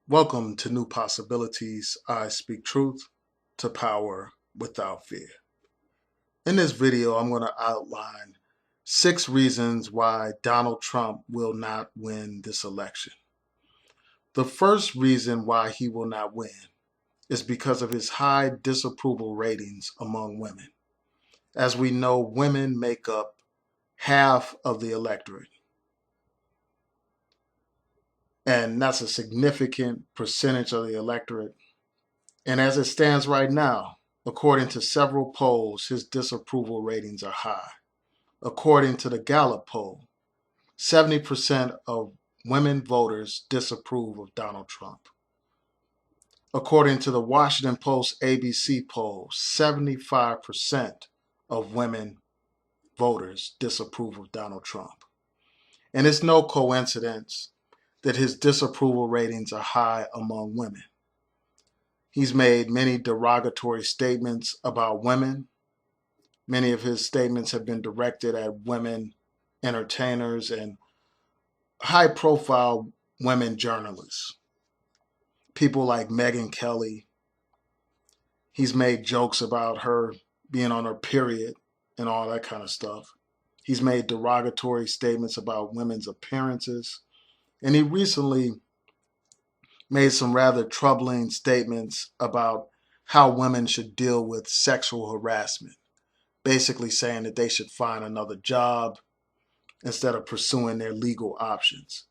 Welcome to New Possibilities. I speak truth to power without fear. In this video, I'm going to outline 6 reasons why Donald Trump will not win this election. The first reason why he will not win is because of his high disapproval ratings among women. As we know, women make up half of the electorate, and that's a significant percentage of the electorate. And as it stands right now, according to several polls, his disapproval ratings are high. According to the Gallup poll, 70% of women voters disapprove of Donald Trump. According to the Washington Post ABC poll, 75% of women voters disapprove of Donald Trump. And it's no coincidence that his disapproval ratings are high among women. He's made many derogatory statements about women. Many of his statements have been directed at women entertainers and high-profile women journalists. People like Megyn Kelly. He's made jokes about her being on her period and all that kind of stuff. He's made derogatory statements about women's appearances. And he recently made some rather troubling statements about how women should deal with sexual harassment, basically saying that they should find another job instead of pursuing their legal options.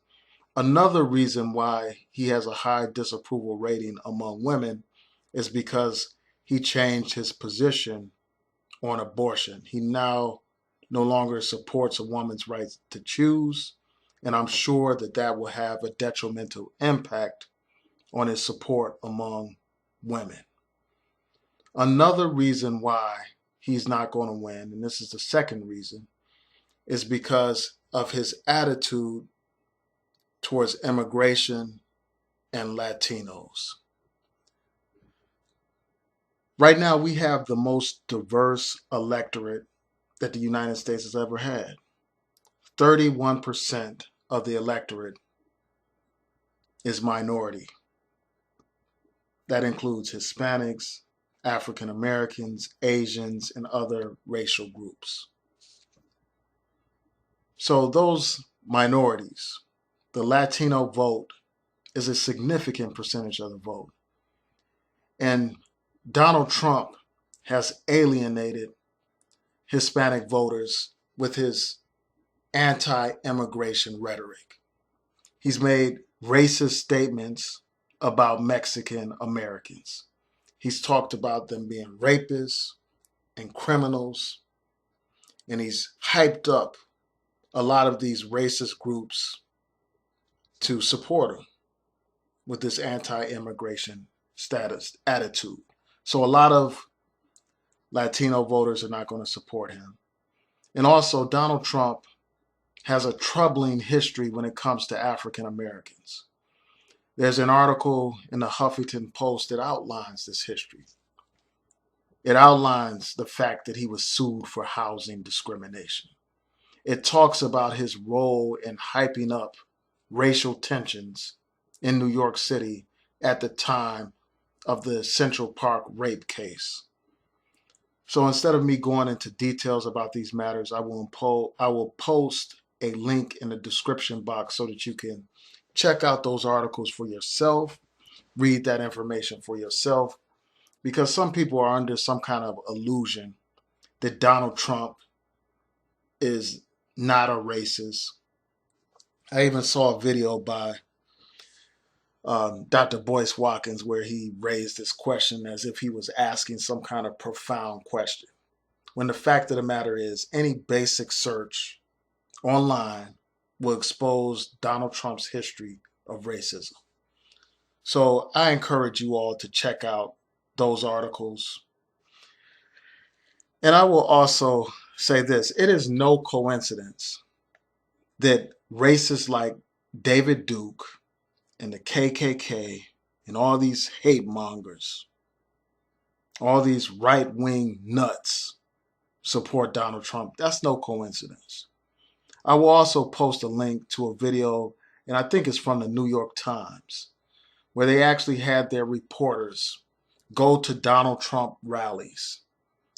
Another reason why he has a high disapproval rating among women is because he changed his position on abortion. He now no longer supports a woman's right to choose, and I'm sure that that will have a detrimental impact on his support among women. Another reason why he's not going to win, and this is the second reason, is because of his attitude towards immigration and Latinos. Right now, we have the most diverse electorate that the United States has ever had. 31% of the electorate is minority. That includes Hispanics, African Americans, Asians, and other racial groups. So those minorities, the Latino vote is a significant percentage of the vote. And Donald Trump has alienated Hispanic voters with his anti-immigration rhetoric. He's made racist statements about Mexican Americans. He's talked about them being rapists and criminals, and he's hyped up a lot of these racist groups to support him with this anti-immigration status attitude. So a lot of Latino voters are not going to support him. And also, Donald Trump has a troubling history when it comes to African Americans. There's an article in the Huffington Post that outlines this history. It outlines the fact that he was sued for housing discrimination. It talks about his role in hyping up racial tensions in New York City at the time of the Central Park rape case. So instead of me going into details about these matters, I will post a link in the description box so that you can check out those articles for yourself, read that information for yourself, because some people are under some kind of illusion that Donald Trump is not a racist. I even saw a video by Dr. Boyce Watkins where he raised this question as if he was asking some kind of profound question. When the fact of the matter is, any basic search online will expose Donald Trump's history of racism. So I encourage you all to check out those articles. And I will also say this: it is no coincidence that racists like David Duke and the KKK and all these hate mongers, all these right-wing nuts support Donald Trump. That's no coincidence. I will also post a link to a video, and I think it's from the New York Times, where they actually had their reporters go to Donald Trump rallies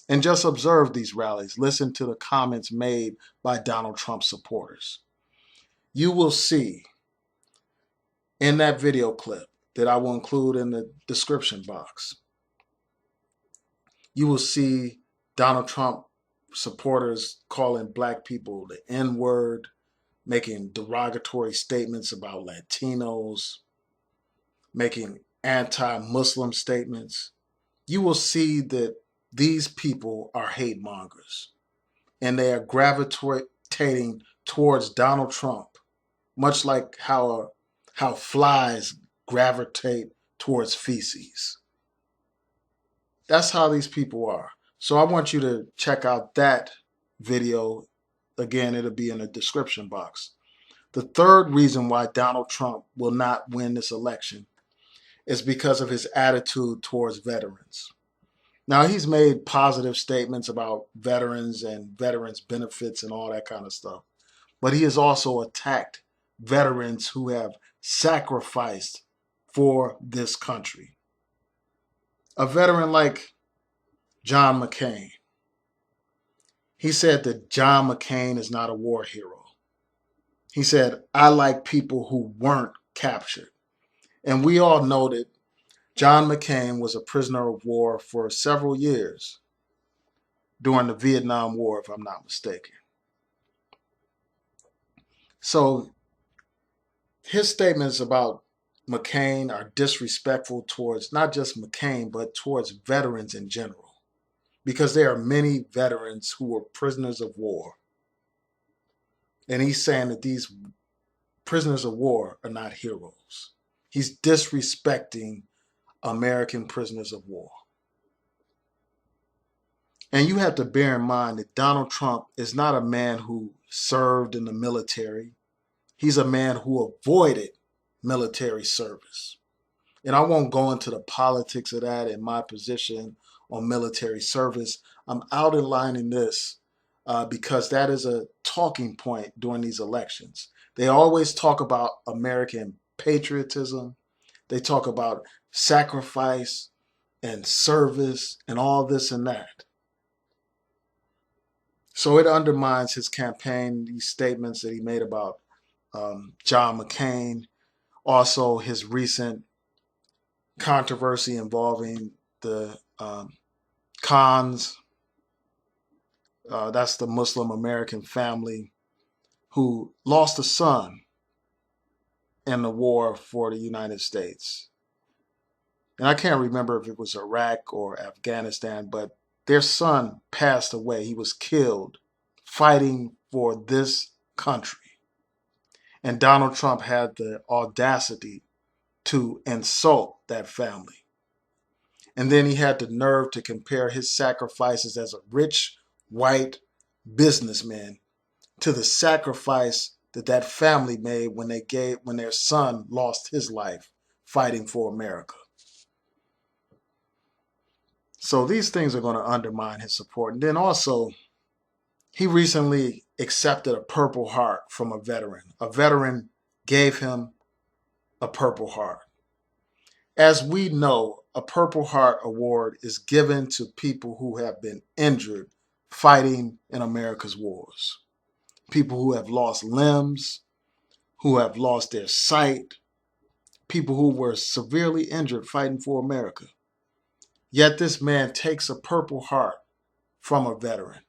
and just observe these rallies, listen to the comments made by Donald Trump supporters. You will see in that video clip that I will include in the description box, you will see Donald Trump supporters calling black people the N-word, making derogatory statements about Latinos, making anti-Muslim statements. You will see that these people are hate mongers and they are gravitating towards Donald Trump, much like how flies gravitate towards feces. That's how these people are. So I want you to check out that video. Again, it'll be in the description box. The third reason why Donald Trump will not win this election is because of his attitude towards veterans. Now, he's made positive statements about veterans and veterans benefits and all that kind of stuff, but he has also attacked veterans who have sacrificed for this country. A veteran like John McCain, he said that John McCain is not a war hero. He said, I like people who weren't captured. And we all know that John McCain was a prisoner of war for several years during the Vietnam War, if I'm not mistaken. So his statements about McCain are disrespectful towards not just McCain, but towards veterans in general, because there are many veterans who were prisoners of war. And he's saying that these prisoners of war are not heroes. He's disrespecting American prisoners of war. And you have to bear in mind that Donald Trump is not a man who served in the military. He's a man who avoided military service. And I won't go into the politics of that and my position on military service. I'm outlining this because that is a talking point during these elections. They always talk about American patriotism. They talk about sacrifice and service and all this and that. So it undermines his campaign, these statements that he made about John McCain, also his recent controversy involving the Khans. That's the Muslim American family who lost a son in the war for the United States. And I can't remember if it was Iraq or Afghanistan, but their son passed away. He was killed fighting for this country. And Donald Trump had the audacity to insult that family. And then he had the nerve to compare his sacrifices as a rich white businessman to the sacrifice that family made when their son lost his life fighting for America. So these things are going to undermine his support. And then also, he recently accepted a Purple Heart from a veteran. A veteran gave him a Purple Heart. As we know, a Purple Heart award is given to people who have been injured fighting in America's wars. People who have lost limbs, who have lost their sight, people who were severely injured fighting for America. Yet this man takes a Purple Heart from a veteran.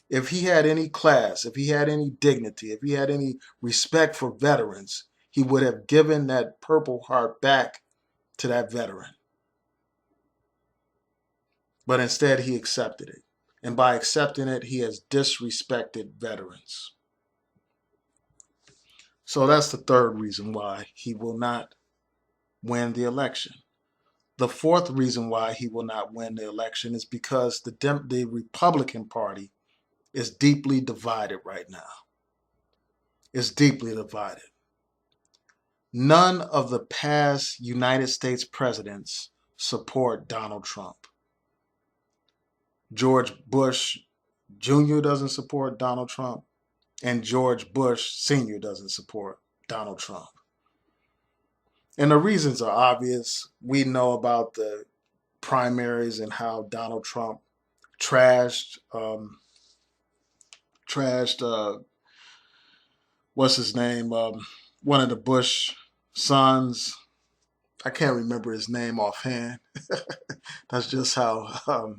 If he had any class, if he had any dignity, if he had any respect for veterans, he would have given that Purple Heart back to that veteran. But instead, he accepted it. And by accepting it, he has disrespected veterans. So that's the third reason why he will not win the election. The fourth reason why he will not win the election is because the Republican Party is deeply divided right now. It's deeply divided. None of the past United States presidents support Donald Trump. George Bush Jr. doesn't support Donald Trump, and George Bush Sr. doesn't support Donald Trump. And the reasons are obvious. We know about the primaries and how Donald Trump trashed trashed what's his name, one of the Bush sons. I can't remember his name offhand. That's just how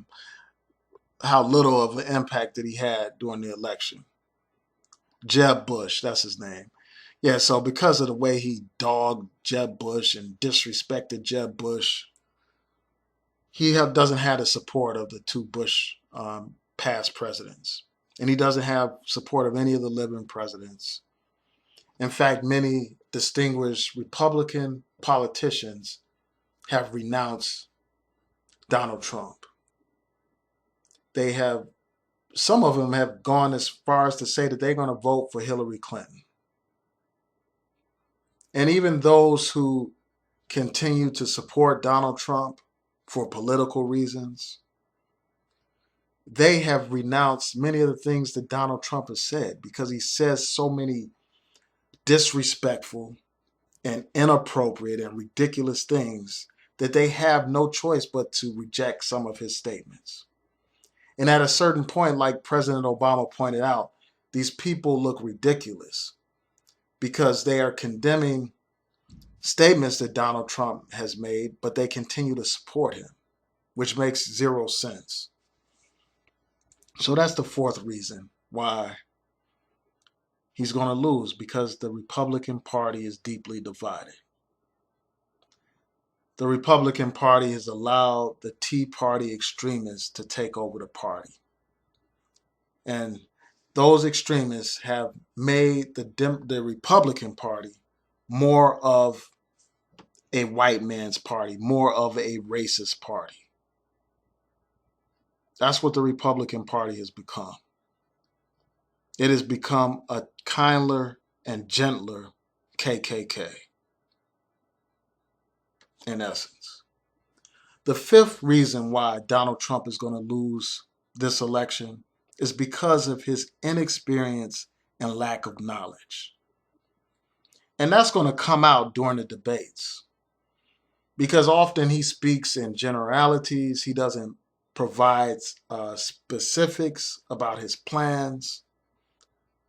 little of an impact that he had during the election. Jeb Bush, that's his name. Yeah, so because of the way he dogged Jeb Bush and disrespected Jeb Bush, doesn't have the support of the two Bush past presidents. And he doesn't have support of any of the living presidents. In fact, many distinguished Republican politicians have renounced Donald Trump. They have, some of them have gone as far as to say that they're going to vote for Hillary Clinton. And even those who continue to support Donald Trump for political reasons, they have renounced many of the things that Donald Trump has said because he says so many disrespectful and inappropriate and ridiculous things that they have no choice but to reject some of his statements. And at a certain point, like President Obama pointed out, these people look ridiculous because they are condemning statements that Donald Trump has made, but they continue to support him, which makes zero sense. So that's the fourth reason why he's going to lose, because the Republican Party is deeply divided. The Republican Party has allowed the Tea Party extremists to take over the party. And those extremists have made the Republican Party more of a white man's party, more of a racist party. That's what the Republican Party has become. It has become a kinder and gentler KKK, in essence. The fifth reason why Donald Trump is going to lose this election is because of his inexperience and lack of knowledge. And that's going to come out during the debates, because often he speaks in generalities. He doesn't provide specifics about his plans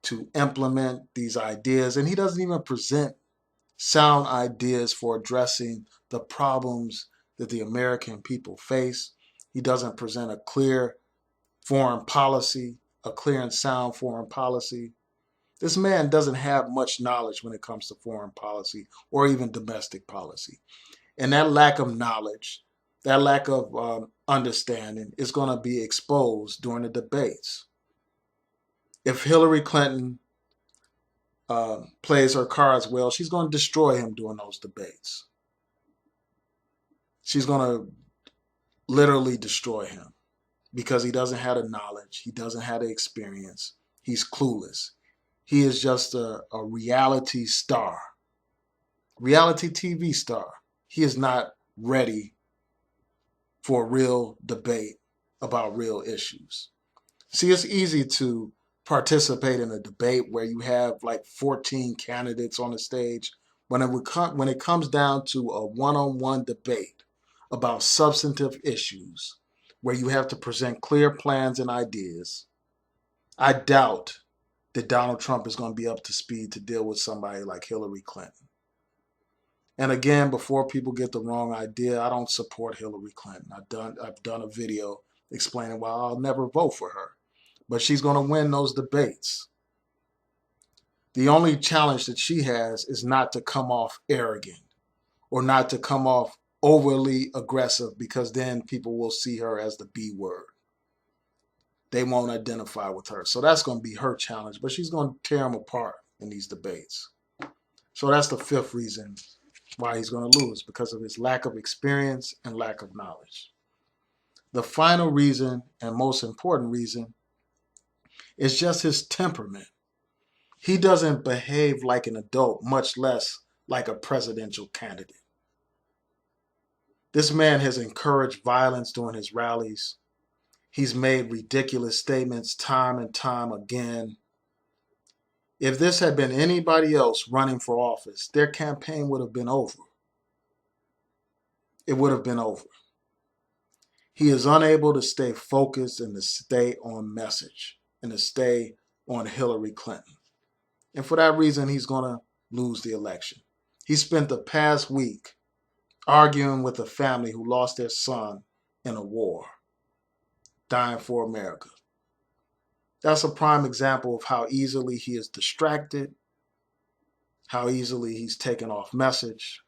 to implement these ideas, and he doesn't even present sound ideas for addressing the problems that the American people face. He doesn't present a clear foreign policy, a clear and sound foreign policy. This man doesn't have much knowledge when it comes to foreign policy or even domestic policy. And that lack of knowledge, that lack of understanding is going to be exposed during the debates. If Hillary Clinton plays her cards well, she's going to destroy him during those debates. She's going to literally destroy him because he doesn't have the knowledge. He doesn't have the experience. He's clueless. He is just a reality star, reality TV star. He is not ready for a real debate about real issues. See, it's easy to participate in a debate where you have like 14 candidates on the stage. When it comes down to a one-on-one debate about substantive issues where you have to present clear plans and ideas, I doubt that Donald Trump is going to be up to speed to deal with somebody like Hillary Clinton. And again, before people get the wrong idea, I don't support Hillary Clinton. I've done a video explaining why I'll never vote for her. But she's going to win those debates. The only challenge that she has is not to come off arrogant or not to come off overly aggressive, because then people will see her as the B word. They won't identify with her. So that's going to be her challenge, but she's going to tear him apart in these debates. So that's the fifth reason why he's going to lose, because of his lack of experience and lack of knowledge. The final reason, and most important reason, is just his temperament. He doesn't behave like an adult, much less like a presidential candidate. This man has encouraged violence during his rallies. He's made ridiculous statements time and time again. If this had been anybody else running for office, their campaign would have been over. it would have been over. He is unable to stay focused and to stay on message and to stay on Hillary Clinton. And for that reason, he's going to lose the election. He spent the past week arguing with a family who lost their son in a war, dying for America. That's a prime example of how easily he is distracted, how easily he's taken off message.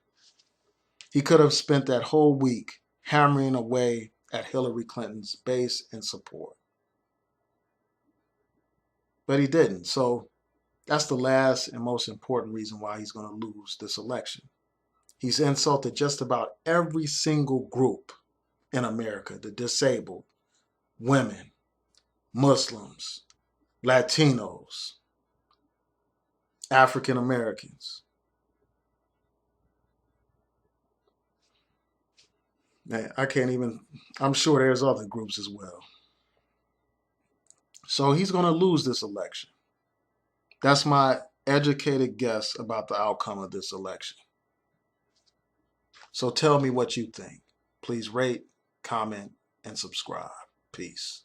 He could have spent that whole week hammering away at Hillary Clinton's base and support. But he didn't. So that's the last and most important reason why he's going to lose this election. He's insulted just about every single group in America: the disabled, women, Muslims, Latinos, African Americans. I can't even, I'm sure there's other groups as well. So he's going to lose this election. That's my educated guess about the outcome of this election. So tell me what you think. Please rate, comment, and subscribe. Peace.